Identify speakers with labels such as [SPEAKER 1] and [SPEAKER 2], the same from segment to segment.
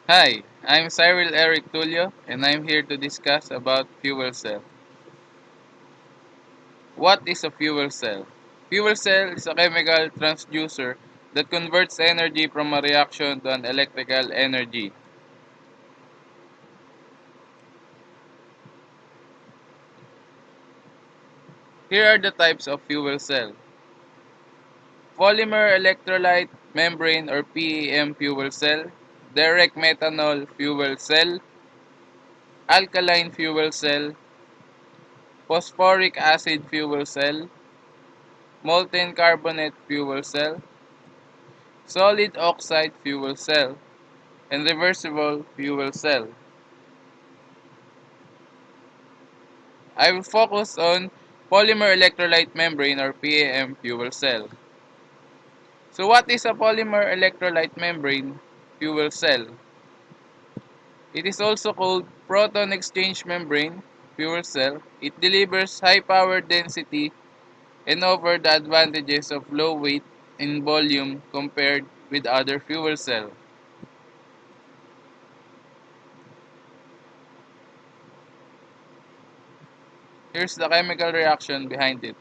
[SPEAKER 1] Hi, I'm Cyril Erick Tulio, and I'm here to discuss about fuel cell. What is a fuel cell? Fuel cell is a chemical transducer that converts energy from a reaction to an electrical energy. Here are the types of fuel cell. Polymer electrolyte membrane or PEM fuel cell, direct methanol fuel cell, alkaline fuel cell, phosphoric acid fuel cell, molten carbonate fuel cell, solid oxide fuel cell, and reversible fuel cell. I will focus on polymer electrolyte membrane or PEM fuel cell. So what is a polymer electrolyte membrane fuel cell? It is also called proton exchange membrane fuel cell. It delivers high power density and offers the advantages of low weight and volume compared with other fuel cells. Here's the chemical reaction behind it.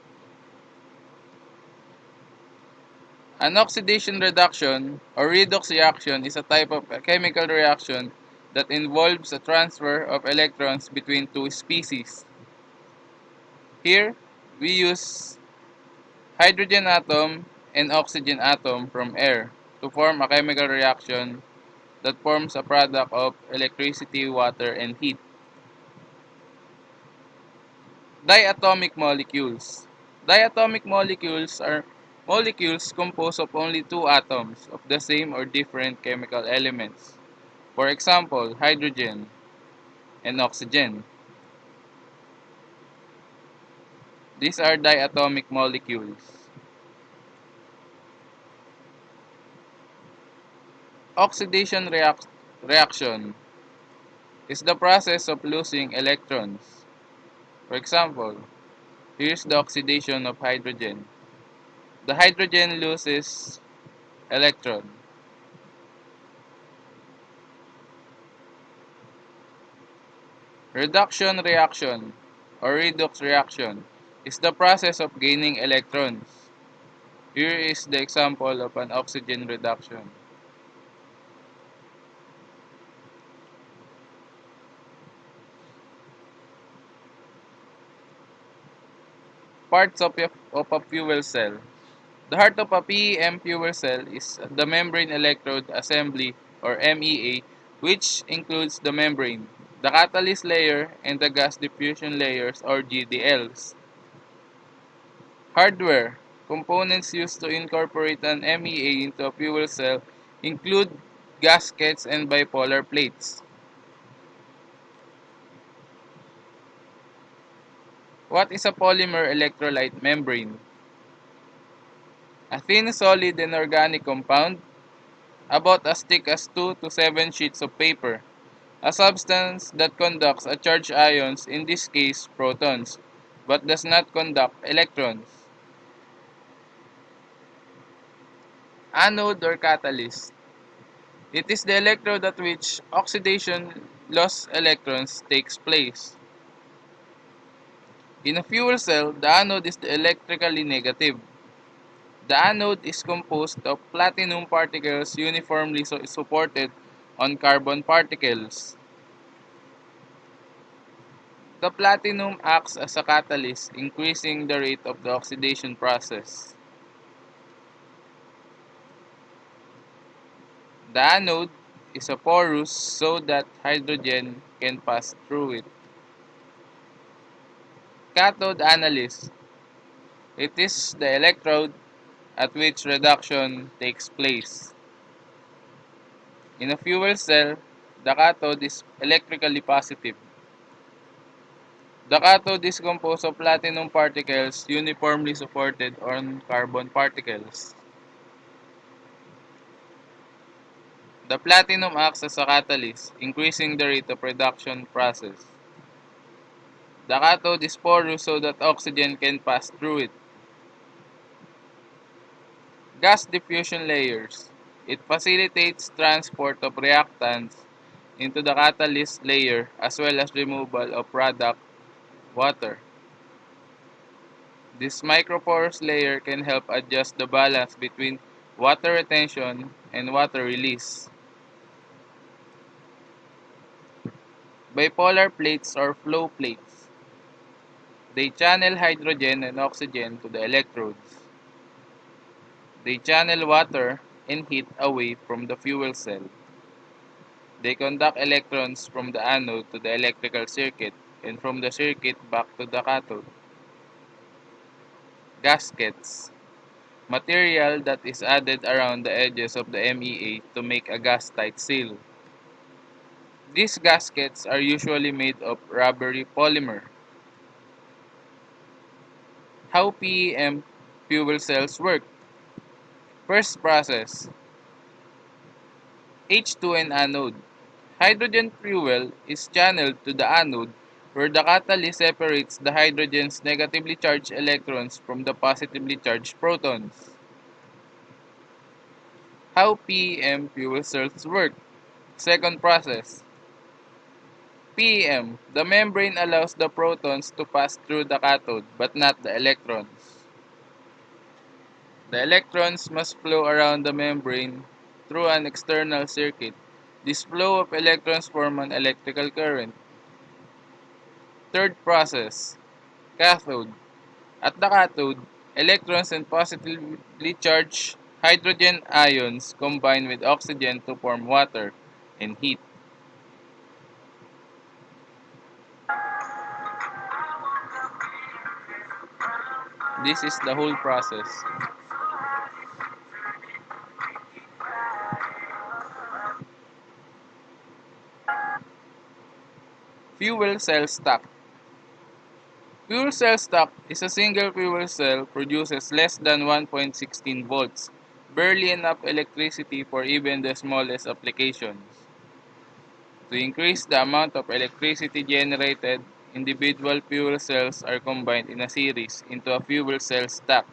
[SPEAKER 1] An oxidation reduction or redox reaction is a type of a chemical reaction that involves a transfer of electrons between two species. Here, we use hydrogen atom and oxygen atom from air to form a chemical reaction that forms a product of electricity, water, and heat. Diatomic molecules. Diatomic molecules are molecules composed of only two atoms of the same or different chemical elements. For example, hydrogen and oxygen. These are diatomic molecules. Oxidation reaction is the process of losing electrons. For example, here's the oxidation of hydrogen. The hydrogen loses electron. Reduction reaction or redox reaction is the process of gaining electrons. Here is the example of an oxygen reduction. Parts of a fuel cell. The heart of a PEM fuel cell is the membrane electrode assembly or MEA, which includes the membrane, the catalyst layer, and the gas diffusion layers or GDLs. Hardware. Components used to incorporate an MEA into a fuel cell include gaskets and bipolar plates. What is a polymer electrolyte membrane? A thin, solid, and organic compound, about as thick as 2 to 7 sheets of paper. A substance that conducts a charged ions, in this case protons, but does not conduct electrons. Anode or catalyst. It is the electrode at which oxidation lost electrons takes place. In a fuel cell, the anode is electrically negative. The anode is composed of platinum particles uniformly supported on carbon particles. The platinum acts as a catalyst, increasing the rate of the oxidation process. The anode is a porous so that hydrogen can pass through it. Cathode analysis. It is the electrode at which reduction takes place. In a fuel cell, the cathode is electrically positive. The cathode is composed of platinum particles uniformly supported on carbon particles. The platinum acts as a catalyst, increasing the rate of reduction process. The cathode is porous so that oxygen can pass through it. Gas diffusion layers. It facilitates transport of reactants into the catalyst layer as well as removal of product water. This microporous layer can help adjust the balance between water retention and water release. Bipolar plates or flow plates. They channel hydrogen and oxygen to the electrodes. They channel water and heat away from the fuel cell. They conduct electrons from the anode to the electrical circuit and from the circuit back to the cathode. Gaskets. Material that is added around the edges of the MEA to make a gas-tight seal. These gaskets are usually made of rubbery polymer. How PEM fuel cells work. First process, H2 and anode. Hydrogen fuel is channeled to the anode where the catalyst separates the hydrogen's negatively charged electrons from the positively charged protons. How PEM fuel cells work. Second process, PEM. The membrane allows the protons to pass through the cathode but not the electrons. The electrons must flow around the membrane through an external circuit. This flow of electrons form an electrical current. Third process, cathode. At the cathode, electrons and positively charged hydrogen ions combine with oxygen to form water and heat. This is the whole process. Fuel cell stack. Fuel cell stack is a single fuel cell produces less than 1.16 volts, barely enough electricity for even the smallest applications. To increase the amount of electricity generated, individual fuel cells are combined in a series into a fuel cell stack.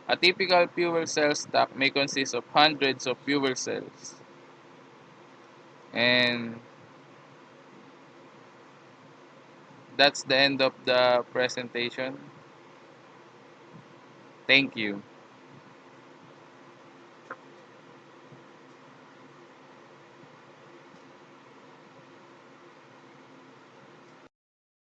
[SPEAKER 1] A typical fuel cell stack may consist of hundreds of fuel cells. And that's the end of the presentation. Thank you.